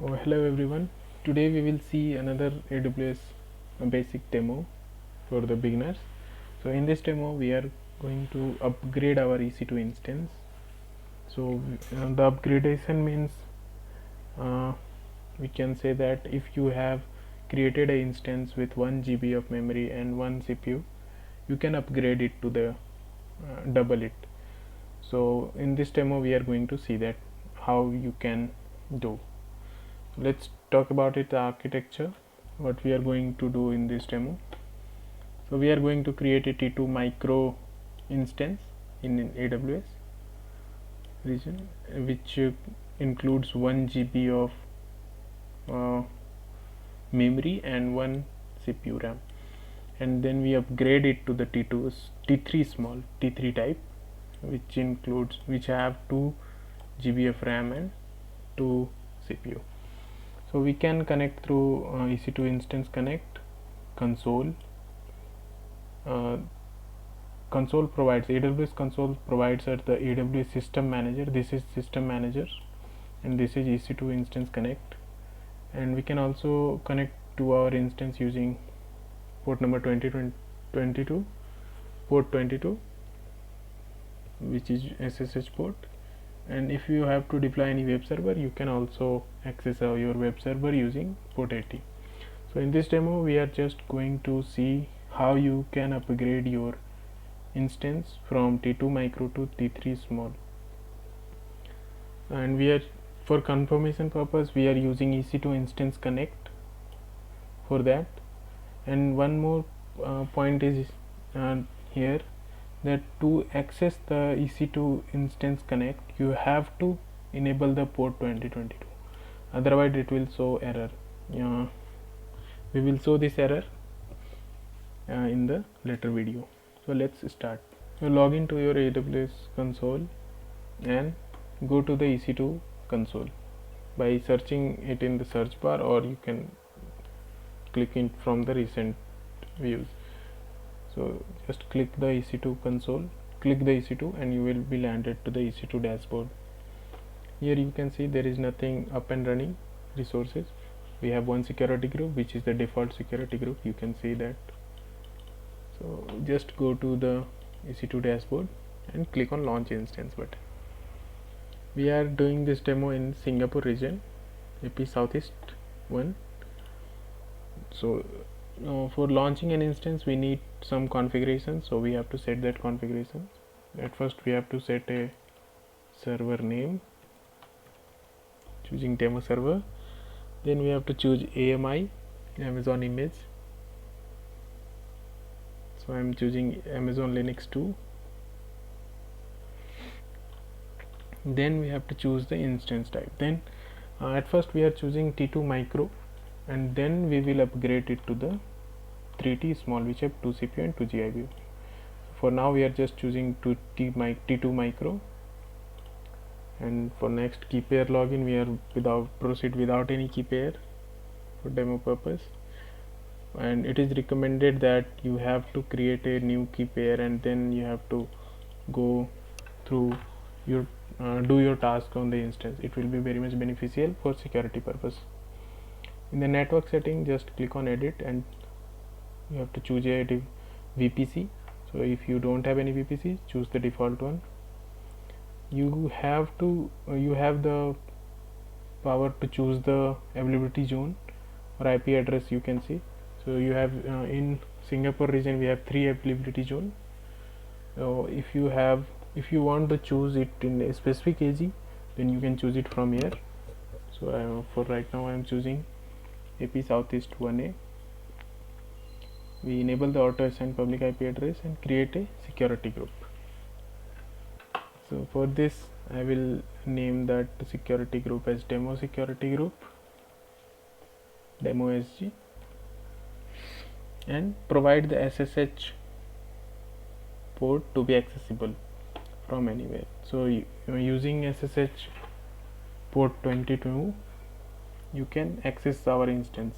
Hello everyone. Today we will see another AWS basic demo for the beginners. So in this demo we are going to upgrade our EC2 instance. So the upgradation means we can say that if you have created an instance with 1 GB of memory and 1 CPU, you can upgrade it to the double it. So in this demo we are going to see that how you can do. Let's talk about it, the architecture, what we are going to do in this demo. So we are going to create a T2 micro instance in AWS region, which includes 1 GB of memory and 1 CPU RAM, and then we upgrade it to the T3 small T3 type, which have 2 GB of RAM and 2 CPU. So we can connect through EC2 instance connect console. Console provides AWS console provides at the AWS system manager. This is system manager, and this is EC2 instance connect. And we can also connect to our instance using port number 22, port 22, which is SSH port. And if you have to deploy any web server, you can also access your web server using port 80. So in this demo we are just going to see how you can upgrade your instance from T2 micro to T3 small. And we are, for confirmation purpose, we are using EC2 instance connect for that. And one more point is here, that to access the EC2 instance connect, you have to enable the port 2022, otherwise it will show error. We will show this error in the later video. So let's start. You log into your AWS console and go to the EC2 console by searching it in the search bar, or you can click it from the recent views. So just click the EC2 console, click the EC2, and you will be landed to the EC2 dashboard. Here you can see there is nothing up and running resources. We have one security group, which is the default security group. You can see that. So just go to the EC2 dashboard and click on launch instance button. We are doing this demo in Singapore region, AP Southeast 1. So for launching an instance we need some configuration, so we have to set that configuration. At first we have to set a server name, choosing demo server. Then we have to choose AMI, Amazon image. So I am choosing Amazon Linux 2. Then we have to choose the instance type. Then at first we are choosing T2 micro, and then we will upgrade it to the 3T small, which have 2 CPU and 2 GIB. For now we are just choosing T2 micro, and for next key pair login we are proceed without any key pair for demo purpose. And it is recommended that you have to create a new key pair, and then you have to go through your do your task on the instance. It will be very much beneficial for security purpose. In the network setting, just click on edit, and you have to choose a VPC. So if you don't have any VPC, choose the default one. You have the power to choose the availability zone or IP address. You can see, so you have in Singapore region we have 3 availability zone. So if you want to choose it in a specific AG, then you can choose it from here. So for right now I am choosing AP Southeast 1A. We enable the auto assign public IP address and create a security group. So for this I will name that security group as demo security group, demo SG, and provide the SSH port to be accessible from anywhere. So using SSH port 22 you can access our instance.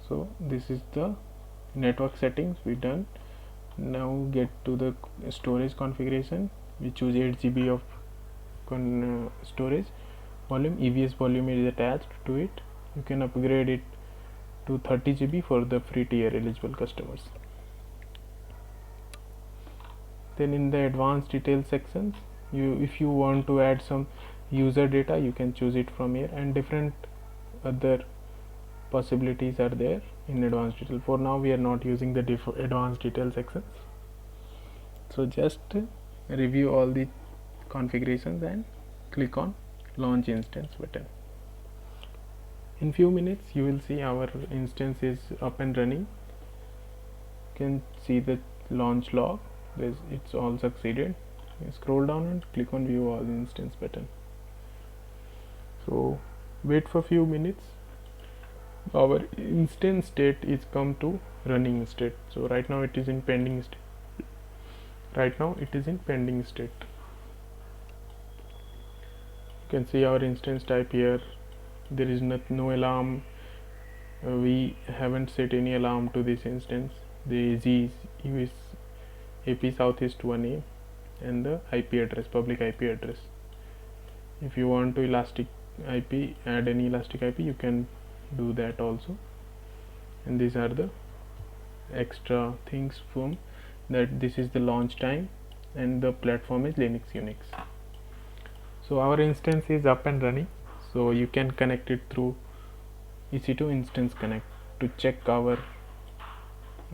So this is the network settings we done. Now get to the storage configuration. We choose 8 GB of storage. volume, EVS volume is attached to it. You can upgrade it to 30 GB for the free tier eligible customers. Then in the advanced details sections, if you want to add some user data, you can choose it from here, and different other possibilities are there in advanced detail. For now we are not using the advanced detail sections, so just review all the configurations and click on launch instance button. In few minutes you will see our instance is up and running. You can see the launch log. It's all succeeded. You scroll down and click on view all instance button. So wait for few minutes. Our instance state is come to running state. So right now it is in pending state. You can see our instance type here. There is no alarm. We haven't set any alarm to this instance. The Z is AP Southeast 1A and the IP address, public IP address. If you want to elastic IP, add any elastic IP, you can do that also. And these are the extra things from that. This is the launch time and the platform is Linux Unix. So our instance is up and running, so you can connect it through EC2 Instance Connect to check our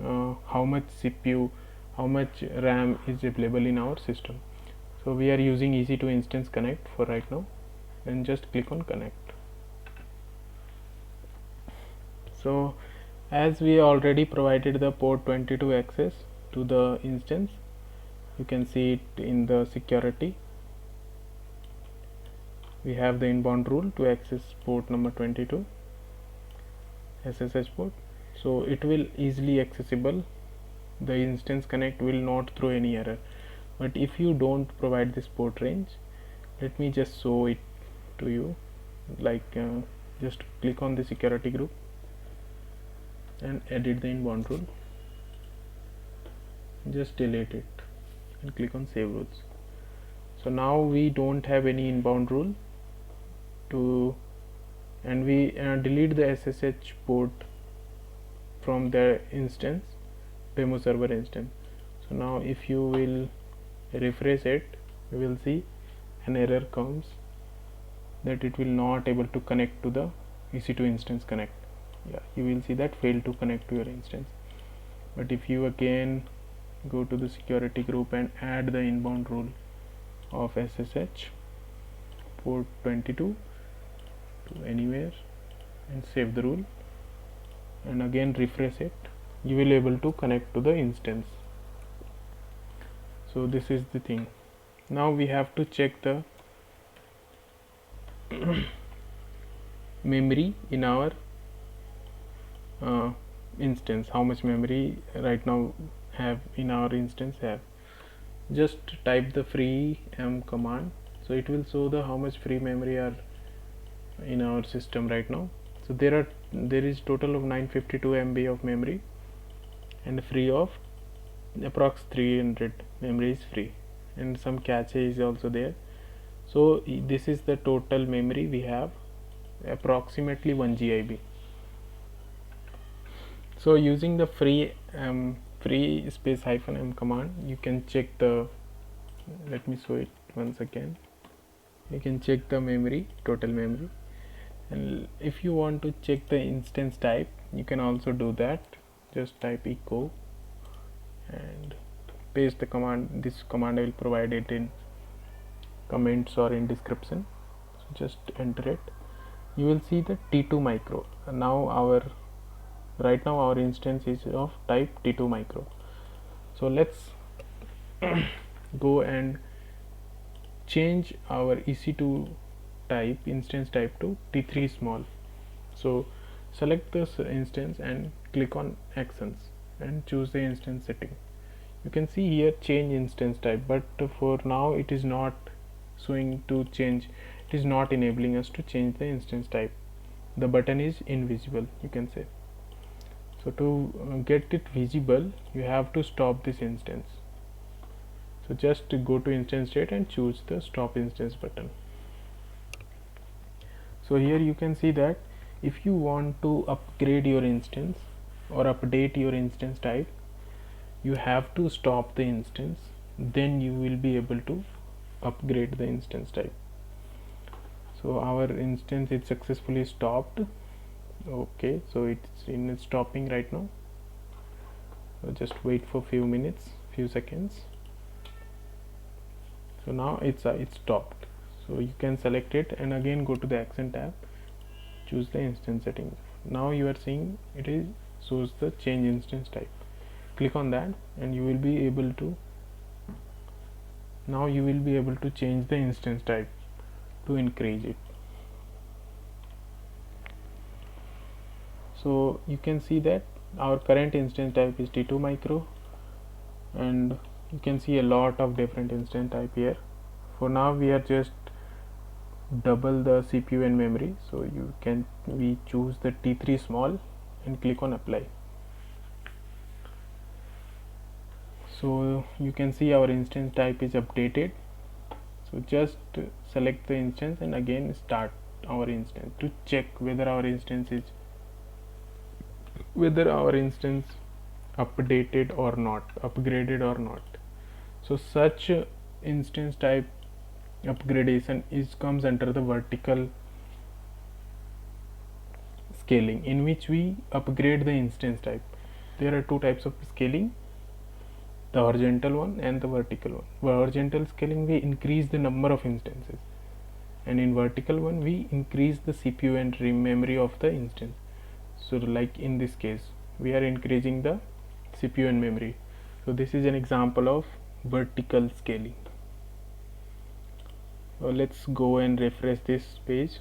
how much CPU, how much RAM is available in our system. So we are using EC2 Instance Connect for right now, and just click on connect. So as we already provided the port 22 access to the instance, you can see it in the security. We have the inbound rule to access port number 22 SSH port, so it will easily accessible. The instance connect will not throw any error. But if you don't provide this port range, let me just show it to you. Like just click on the security group and edit the inbound rule. Just delete it and click on save rules. So now we don't have any inbound rule to, and we delete the SSH port from the instance, demo server instance. So now if you will refresh it, you will see an error comes that it will not able to connect to the EC2 Instance Connect. Yeah, you will see that failed to connect to your instance. But if you again go to the security group and add the inbound rule of SSH port 22 to anywhere and save the rule and again refresh it, you will able to connect to the instance. So this is the thing. Now we have to check the memory in our instance. How much memory right now have in our instance have. Just type the free command, so it will show the how much free memory are in our system right now. So there is total of 952 MB of memory, and free of approx 300 memory is free, and some cache is also there. So this is the total memory we have, approximately 1 GB. So using the free space -m command, you can check the, let me show it once again. You can check the memory, total memory, and if you want to check the instance type, you can also do that. Just type echo and paste the command. This command I will provide it in comments or in description. So just enter it. You will see the T2 micro. Now right now our instance is of type T2 micro. So let's go and change our EC2 type, instance type, to T3 small. So select this instance and click on actions and choose the instance setting. You can see here change instance type, but for now it is not showing to change. It is not enabling us to change the instance type. The button is invisible, you can say. So to get it visible, you have to stop this instance. So just go to instance state and choose the stop instance button. So here you can see that if you want to upgrade your instance or update your instance type, you have to stop the instance, then you will be able to upgrade the instance type. So our instance is successfully stopped. Okay, so it's in stopping right now. So just wait for few seconds. So now it's stopped. So you can select it and again go to the action tab, choose the instance settings. Now you are seeing it is shows the change instance type. Click on that and you will be able to change the instance type to increase it. So you can see that our current instance type is T2 micro, and you can see a lot of different instance type here. For now we are just double the CPU and memory, so we choose the T3 small and click on apply. So you can see our instance type is updated. So just select the instance and again start our instance to check whether our instance updated or not, upgraded or not. So such instance type upgradation comes under the vertical scaling, in which we upgrade the instance type. There are two types of scaling, the horizontal one and the vertical one. For horizontal scaling we increase the number of instances, and in vertical one we increase the CPU and memory of the instance. So like in this case we are increasing the CPU and memory. So this is an example of vertical scaling. So let's go and refresh this page.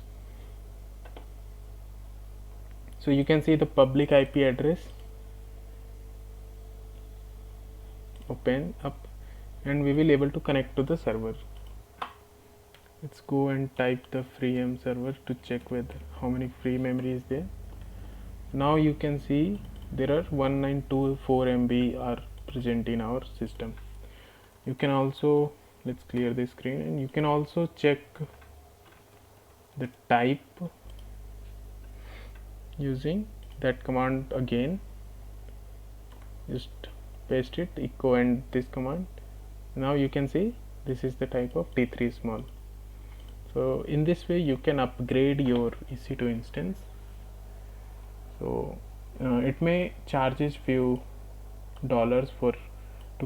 So you can see the public IP address open up and we will able to connect to the server. Let's go and type the free M server to check whether how many free memory is there. Now you can see there are 1924 MB are present in our system. You can also, let's clear the screen, and you can also check the type using that command again. Just paste it, echo and this command. Now you can see this is the type of T3 small. So in this way you can upgrade your EC2 instance. So it may charges few dollars to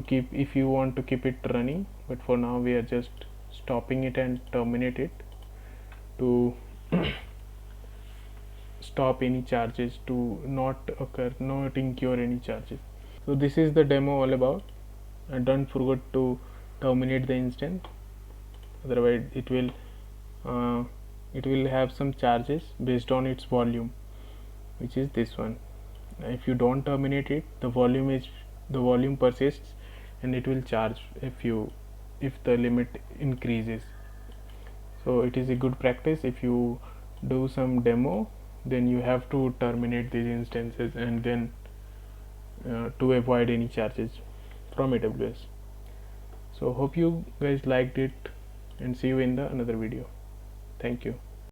keep, if you want to keep it running, but for now we are just stopping it and terminate it to stop any charges to not incur any charges. So this is the demo all about, and don't forget to terminate the instance, otherwise it will have some charges based on its volume, which is this one. If you don't terminate it, the volume persists and it will charge if the limit increases. So it is a good practice. If you do some demo, then you have to terminate these instances and then to avoid any charges from AWS. So hope you guys liked it, and see you in the another video. Thank you.